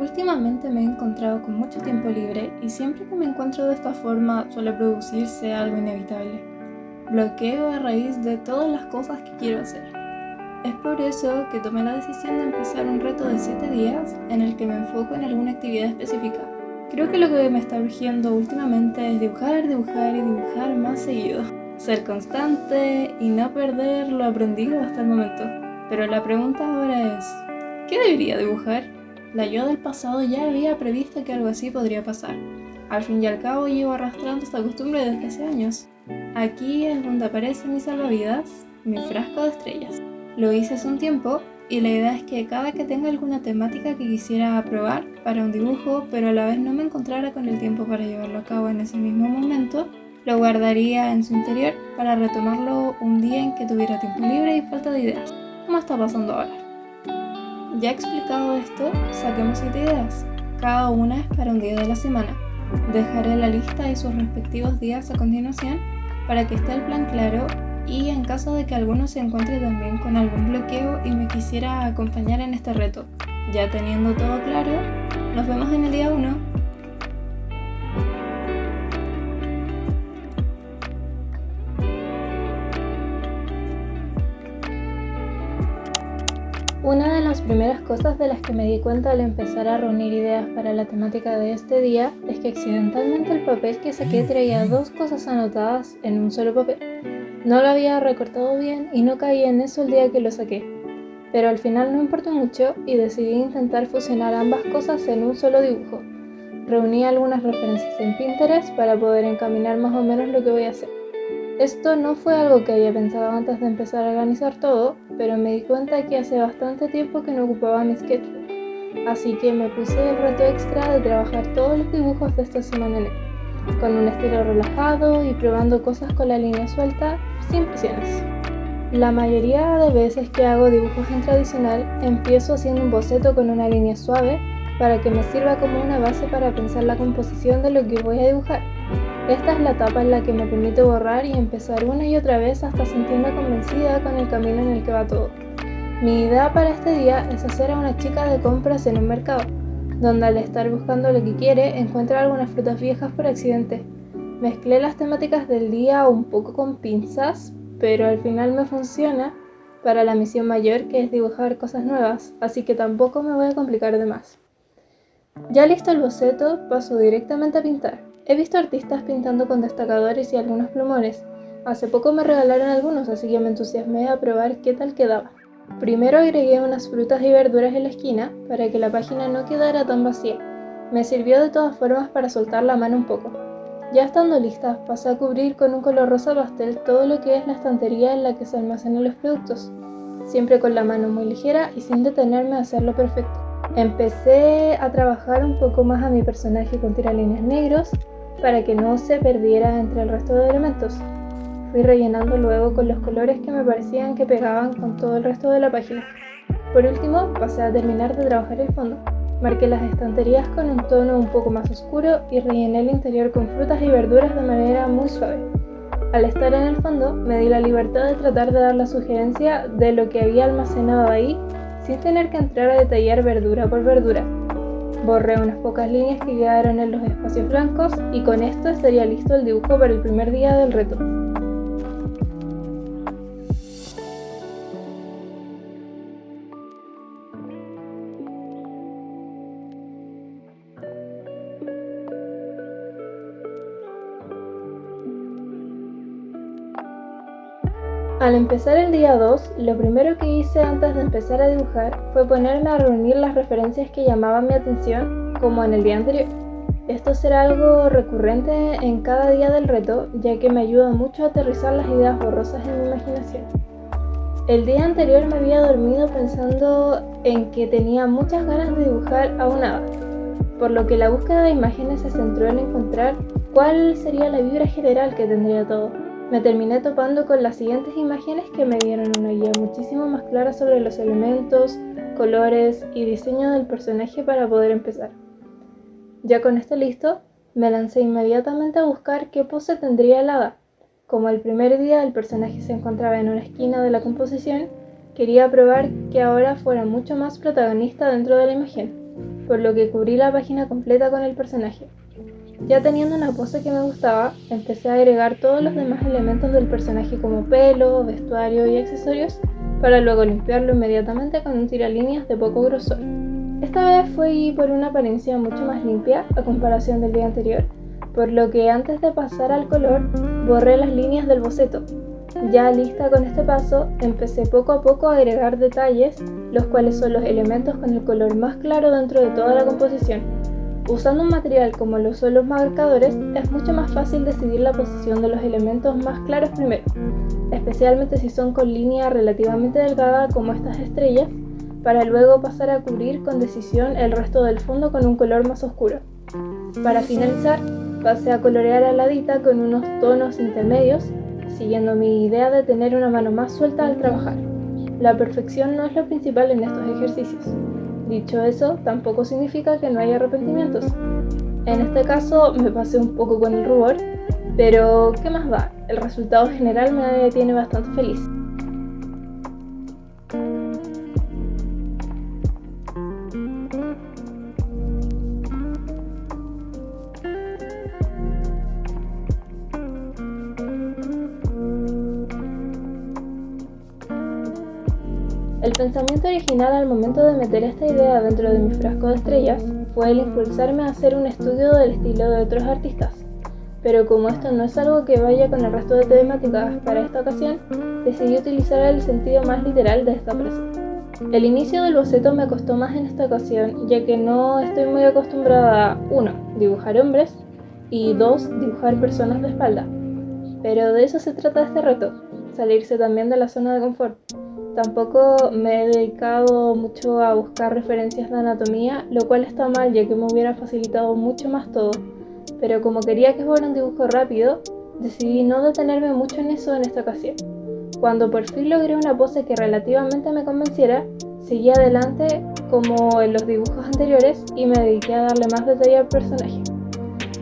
Últimamente me he encontrado con mucho tiempo libre y siempre que me encuentro de esta forma suele producirse algo inevitable. Bloqueo a raíz de todas las cosas que quiero hacer. Es por eso que tomé la decisión de empezar un reto de 7 días en el que me enfoco en alguna actividad específica. Creo que lo que me está urgiendo últimamente es dibujar, dibujar y dibujar más seguido. Ser constante y no perder lo aprendido hasta el momento. Pero la pregunta ahora es, ¿qué debería dibujar? La yo del pasado ya había previsto que algo así podría pasar. Al fin y al cabo llevo arrastrando esta costumbre desde hace años. Aquí es donde aparece mi salvavidas, mi frasco de estrellas. Lo hice hace un tiempo y la idea es que cada que tenga alguna temática que quisiera probar para un dibujo, pero a la vez no me encontrara con el tiempo para llevarlo a cabo en ese mismo momento, lo guardaría en su interior para retomarlo un día en que tuviera tiempo libre y falta de ideas, como está pasando ahora. Ya explicado esto, saquemos 7 ideas. Cada una es para un día de la semana. Dejaré la lista y sus respectivos días a continuación para que esté el plan claro y en caso de que alguno se encuentre también con algún bloqueo y me quisiera acompañar en este reto. Ya teniendo todo claro, nos vemos en el día 1. Una de las primeras cosas de las que me di cuenta al empezar a reunir ideas para la temática de este día es que accidentalmente el papel que saqué traía 2 cosas anotadas en un solo papel. No lo había recortado bien y no caí en eso el día que lo saqué, pero al final no importó mucho y decidí intentar fusionar ambas cosas en un solo dibujo. Reuní algunas referencias en Pinterest para poder encaminar más o menos lo que voy a hacer. Esto no fue algo que había pensado antes de empezar a organizar todo, pero me di cuenta que hace bastante tiempo que no ocupaba mi sketchbook, así que me puse el reto extra de trabajar todos los dibujos de esta semana en él, con un estilo relajado y probando cosas con la línea suelta, sin presiones. La mayoría de veces que hago dibujos en tradicional, empiezo haciendo un boceto con una línea suave para que me sirva como una base para pensar la composición de lo que voy a dibujar. Esta es la etapa en la que me permite borrar y empezar una y otra vez hasta sentirme convencida con el camino en el que va todo. Mi idea para este día es hacer a una chica de compras en un mercado, donde al estar buscando lo que quiere encuentra algunas frutas viejas por accidente. Mezclé las temáticas del día un poco con pinzas, pero al final me funciona para la misión mayor, que es dibujar cosas nuevas, así que tampoco me voy a complicar de más. Ya listo el boceto, paso directamente a pintar. He visto artistas pintando con destacadores y algunos plumones. Hace poco me regalaron algunos, así que me entusiasmé a probar qué tal quedaba. Primero agregué unas frutas y verduras en la esquina para que la página no quedara tan vacía. Me sirvió de todas formas para soltar la mano un poco. Ya estando lista, pasé a cubrir con un color rosa pastel todo lo que es la estantería en la que se almacenan los productos, siempre con la mano muy ligera y sin detenerme a hacerlo perfecto. Empecé a trabajar un poco más a mi personaje con tiralíneas negros para que no se perdiera entre el resto de elementos. Fui rellenando luego con los colores que me parecían que pegaban con todo el resto de la página. Por último, pasé a terminar de trabajar el fondo. Marqué las estanterías con un tono un poco más oscuro y rellené el interior con frutas y verduras de manera muy suave. Al estar en el fondo, me di la libertad de tratar de dar la sugerencia de lo que había almacenado ahí, sin tener que entrar a detallar verdura por verdura. Borré unas pocas líneas que quedaron en los espacios blancos y con esto estaría listo el dibujo para el primer día del reto. Al empezar el día 2, lo primero que hice antes de empezar a dibujar fue ponerme a reunir las referencias que llamaban mi atención, como en el día anterior. Esto será algo recurrente en cada día del reto, ya que me ayuda mucho a aterrizar las ideas borrosas en mi imaginación. El día anterior me había dormido pensando en que tenía muchas ganas de dibujar a un hada, por lo que la búsqueda de imágenes se centró en encontrar cuál sería la vibra general que tendría todo. Me terminé topando con las siguientes imágenes que me dieron una guía muchísimo más clara sobre los elementos, colores y diseño del personaje para poder empezar. Ya con esto listo, me lancé inmediatamente a buscar qué pose tendría el hada. Como el primer día el personaje se encontraba en una esquina de la composición, quería probar que ahora fuera mucho más protagonista dentro de la imagen, por lo que cubrí la página completa con el personaje. Ya teniendo una pose que me gustaba, empecé a agregar todos los demás elementos del personaje como pelo, vestuario y accesorios, para luego limpiarlo inmediatamente con un tiralíneas de poco grosor. Esta vez fui por una apariencia mucho más limpia a comparación del día anterior, por lo que antes de pasar al color, borré las líneas del boceto. Ya lista con este paso, empecé poco a poco a agregar detalles, los cuales son los elementos con el color más claro dentro de toda la composición. Usando un material como lo son los marcadores, es mucho más fácil decidir la posición de los elementos más claros primero, especialmente si son con línea relativamente delgada como estas estrellas, para luego pasar a cubrir con decisión el resto del fondo con un color más oscuro. Para finalizar, pasé a colorear aladita con unos tonos intermedios, siguiendo mi idea de tener una mano más suelta al trabajar. La perfección no es lo principal en estos ejercicios. Dicho eso, tampoco significa que no haya arrepentimientos. En este caso me pasé un poco con el rubor, pero ¿qué más da? El resultado general me tiene bastante feliz. El pensamiento original al momento de meter esta idea dentro de mi frasco de estrellas fue el impulsarme a hacer un estudio del estilo de otros artistas, pero como esto no es algo que vaya con el resto de temáticas para esta ocasión, decidí utilizar el sentido más literal de esta frase. El inicio del boceto me costó más en esta ocasión, ya que no estoy muy acostumbrada a 1. Dibujar hombres y 2. Dibujar personas de espalda, pero de eso se trata este reto, salirse también de la zona de confort. Tampoco me he dedicado mucho a buscar referencias de anatomía, lo cual está mal ya que me hubiera facilitado mucho más todo, pero como quería que fuera un dibujo rápido, decidí no detenerme mucho en eso en esta ocasión. Cuando por fin logré una pose que relativamente me convenciera, seguí adelante como en los dibujos anteriores y me dediqué a darle más detalle al personaje.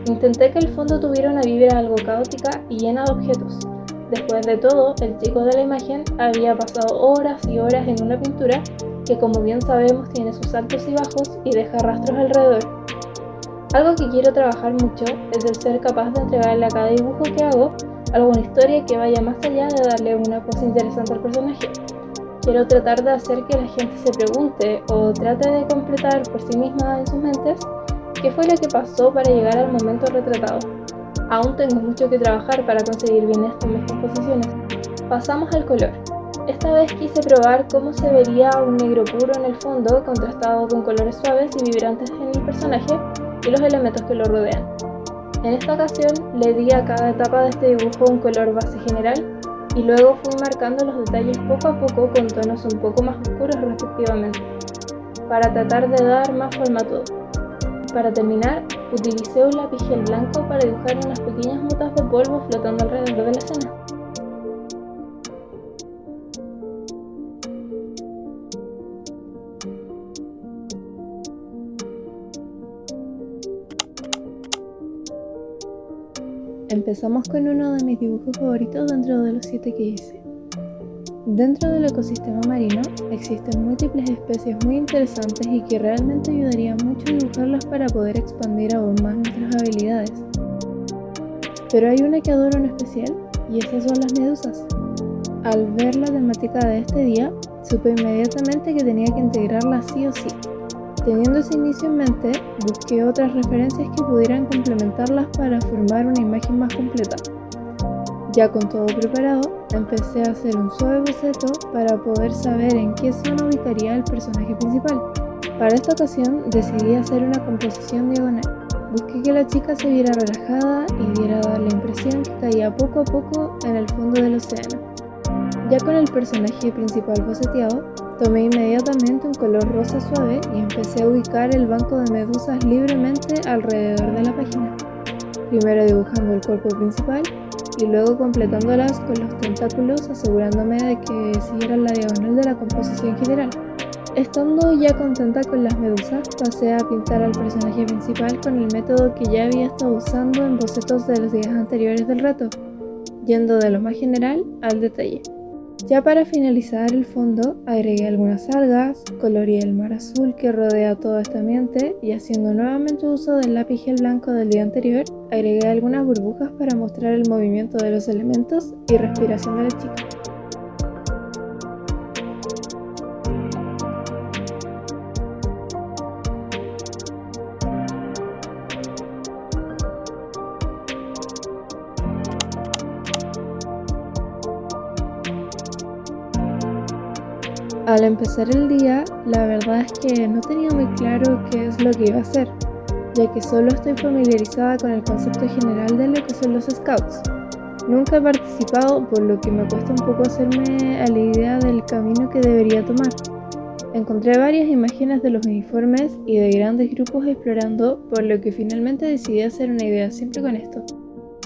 Intenté que el fondo tuviera una vibra algo caótica y llena de objetos. Después de todo, el chico de la imagen había pasado horas y horas en una pintura que, como bien sabemos, tiene sus altos y bajos y deja rastros alrededor. Algo que quiero trabajar mucho es el ser capaz de entregarle a cada dibujo que hago alguna historia que vaya más allá de darle una pose interesante al personaje. Quiero tratar de hacer que la gente se pregunte o trate de completar por sí misma en sus mentes qué fue lo que pasó para llegar al momento retratado. Aún tengo mucho que trabajar para conseguir bien esto en mis composiciones. Pasamos al color. Esta vez quise probar cómo se vería un negro puro en el fondo contrastado con colores suaves y vibrantes en el personaje y los elementos que lo rodean. En esta ocasión le di a cada etapa de este dibujo un color base general y luego fui marcando los detalles poco a poco con tonos un poco más oscuros respectivamente, para tratar de dar más forma a todo. Para terminar, utilicé un lápiz gel blanco para dibujar unas pequeñas motas de polvo flotando alrededor de la escena. Empezamos con uno de mis dibujos favoritos dentro de los 7 que hice. Dentro del ecosistema marino existen múltiples especies muy interesantes y que realmente ayudaría mucho a dibujarlas para poder expandir aún más nuestras habilidades. Pero hay una que adoro en especial y esas son las medusas. Al ver la temática de este día, supe inmediatamente que tenía que integrarla sí o sí. Teniendo ese inicio en mente, busqué otras referencias que pudieran complementarlas para formar una imagen más completa. Ya con todo preparado, empecé a hacer un suave boceto para poder saber en qué zona ubicaría el personaje principal. Para esta ocasión decidí hacer una composición diagonal. Busqué que la chica se viera relajada y diera la impresión que caía poco a poco en el fondo del océano. Ya con el personaje principal boceteado, tomé inmediatamente un color rosa suave y empecé a ubicar el banco de medusas libremente alrededor de la página. Primero dibujando el cuerpo principal y luego completándolas con los tentáculos, asegurándome de que siguieran la diagonal de la composición general. Estando ya contenta con las medusas, pasé a pintar al personaje principal con el método que ya había estado usando en bocetos de los días anteriores del reto, yendo de lo más general al detalle. Ya para finalizar el fondo, agregué algunas algas, coloreé el mar azul que rodea todo este ambiente y haciendo nuevamente uso del lápiz gel blanco del día anterior, agregué algunas burbujas para mostrar el movimiento de los elementos y respiración de la chica. Al empezar el día, la verdad es que no tenía muy claro qué es lo que iba a hacer, ya que solo estoy familiarizada con el concepto general de lo que son los scouts. Nunca he participado, por lo que me cuesta un poco hacerme a la idea del camino que debería tomar. Encontré varias imágenes de los uniformes y de grandes grupos explorando, por lo que finalmente decidí hacer una idea simple con esto.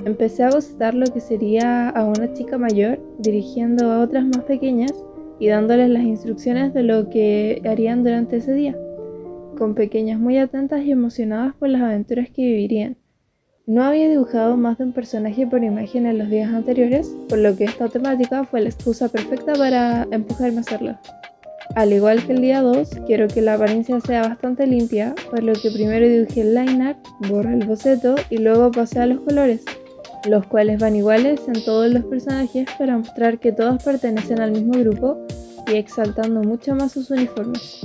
Empecé a bocetar lo que sería a una chica mayor dirigiendo a otras más pequeñas y dándoles las instrucciones de lo que harían durante ese día, con pequeñas muy atentas y emocionadas por las aventuras que vivirían. No había dibujado más de un personaje por imagen en los días anteriores, por lo que esta temática fue la excusa perfecta para empujarme a hacerla. Al igual que el día 2, quiero que la apariencia sea bastante limpia, por lo que primero dibujé el line art, borré el boceto y luego pasé a los colores, los cuales van iguales en todos los personajes para mostrar que todos pertenecen al mismo grupo y exaltando mucho más sus uniformes.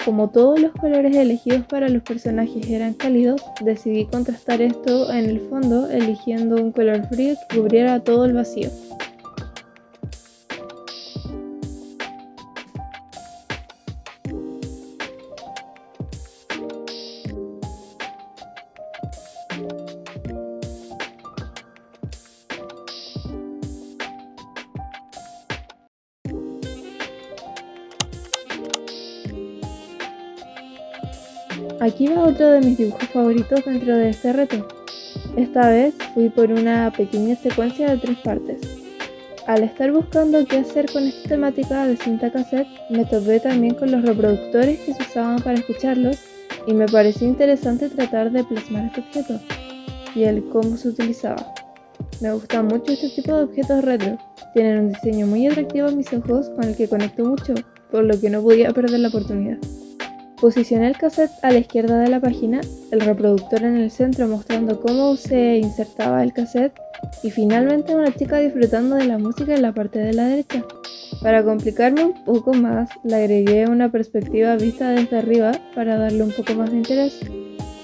Como todos los colores elegidos para los personajes eran cálidos, decidí contrastar esto en el fondo eligiendo un color frío que cubriera todo el vacío. Aquí va otro de mis dibujos favoritos dentro de este reto. Esta vez fui por una pequeña secuencia de 3 partes. Al estar buscando qué hacer con esta temática de cinta cassette, me topé también con los reproductores que se usaban para escucharlos y me pareció interesante tratar de plasmar este objeto y el cómo se utilizaba. Me gusta mucho este tipo de objetos retro, tienen un diseño muy atractivo a mis ojos con el que conecto mucho, por lo que no podía perder la oportunidad. Posicioné el cassette a la izquierda de la página, el reproductor en el centro mostrando cómo se insertaba el cassette y finalmente una chica disfrutando de la música en la parte de la derecha. Para complicarme un poco más, le agregué una perspectiva vista desde arriba para darle un poco más de interés.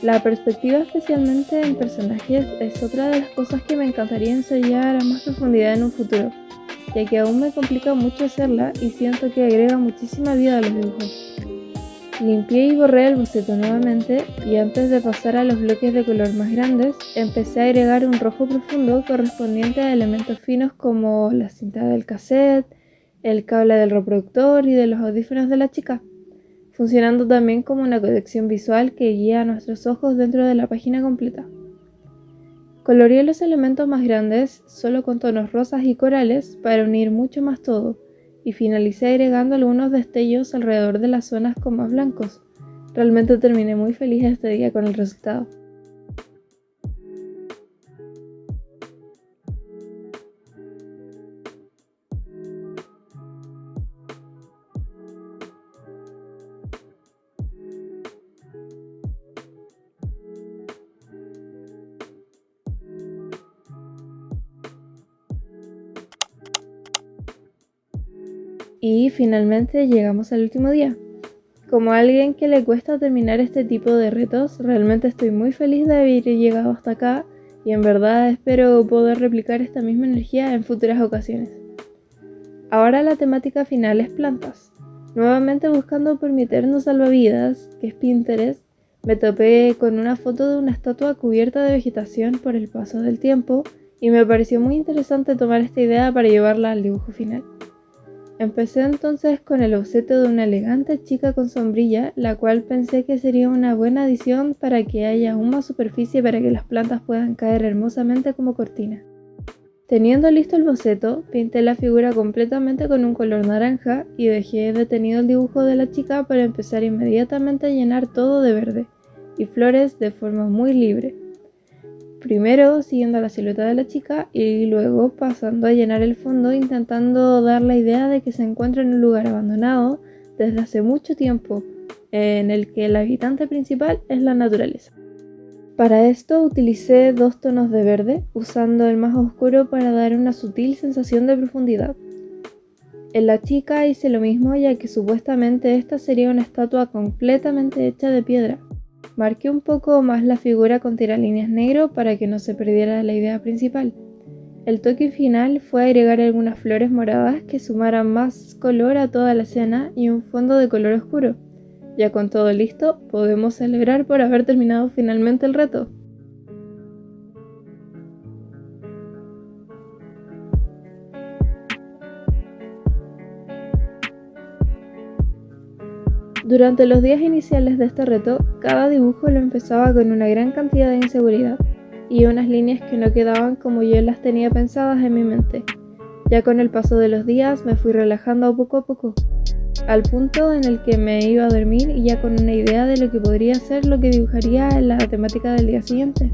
La perspectiva, especialmente en personajes, es otra de las cosas que me encantaría ensayar a más profundidad en un futuro, ya que aún me complica mucho hacerla y siento que agrega muchísima vida a los dibujos. Limpié y borré el boceto nuevamente y antes de pasar a los bloques de color más grandes, empecé a agregar un rojo profundo correspondiente a elementos finos como la cinta del cassette, el cable del reproductor y de los audífonos de la chica, funcionando también como una conexión visual que guía a nuestros ojos dentro de la página completa. Coloreé los elementos más grandes solo con tonos rosas y corales para unir mucho más todo, y finalicé agregando algunos destellos alrededor de las zonas con más blancos. Realmente terminé muy feliz este día con el resultado. Y finalmente llegamos al último día. Como a alguien que le cuesta terminar este tipo de retos, realmente estoy muy feliz de haber llegado hasta acá y en verdad espero poder replicar esta misma energía en futuras ocasiones. Ahora la temática final es plantas. Nuevamente buscando por mi eterno salvavidas, que es Pinterest, me topé con una foto de una estatua cubierta de vegetación por el paso del tiempo y me pareció muy interesante tomar esta idea para llevarla al dibujo final. Empecé entonces con el boceto de una elegante chica con sombrilla, la cual pensé que sería una buena adición para que haya aún más superficie para que las plantas puedan caer hermosamente como cortina. Teniendo listo el boceto, pinté la figura completamente con un color naranja y dejé detenido el dibujo de la chica para empezar inmediatamente a llenar todo de verde y flores de forma muy libre. primero siguiendo la silueta de la chica y luego pasando a llenar el fondo intentando dar la idea de que se encuentra en un lugar abandonado desde hace mucho tiempo, en el que el habitante principal es la naturaleza. Para esto utilicé 2 tonos de verde, usando el más oscuro para dar una sutil sensación de profundidad. En la chica hice lo mismo, ya que supuestamente esta sería una estatua completamente hecha de piedra. Marqué un poco más la figura con tiralíneas negro para que no se perdiera la idea principal. El toque final fue agregar algunas flores moradas que sumaran más color a toda la escena y un fondo de color oscuro. Ya con todo listo, podemos celebrar por haber terminado finalmente el reto. Durante los días iniciales de este reto, cada dibujo lo empezaba con una gran cantidad de inseguridad y unas líneas que no quedaban como yo las tenía pensadas en mi mente. Ya con el paso de los días me fui relajando poco a poco, al punto en el que me iba a dormir y ya con una idea de lo que podría ser lo que dibujaría en la temática del día siguiente.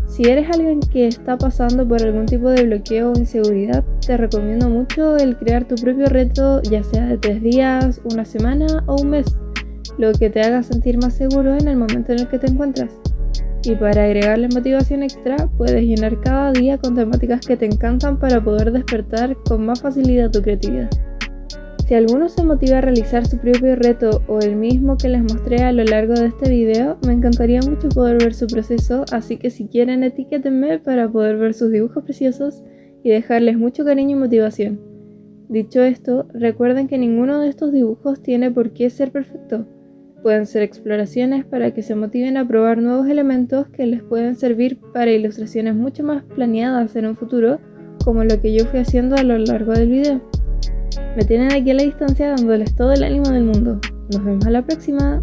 Si eres alguien que está pasando por algún tipo de bloqueo o inseguridad, te recomiendo mucho el crear tu propio reto, ya sea de 3 días, una semana o un mes, lo que te haga sentir más seguro en el momento en el que te encuentras. Y para agregarle motivación extra, puedes llenar cada día con temáticas que te encantan para poder despertar con más facilidad tu creatividad. Si alguno se motiva a realizar su propio reto o el mismo que les mostré a lo largo de este video, me encantaría mucho poder ver su proceso, así que si quieren etiquétenme para poder ver sus dibujos preciosos y dejarles mucho cariño y motivación. Dicho esto, recuerden que ninguno de estos dibujos tiene por qué ser perfecto. Pueden ser exploraciones para que se motiven a probar nuevos elementos que les pueden servir para ilustraciones mucho más planeadas en un futuro, como lo que yo fui haciendo a lo largo del video. Me tienen aquí a la distancia dándoles todo el ánimo del mundo. Nos vemos a la próxima.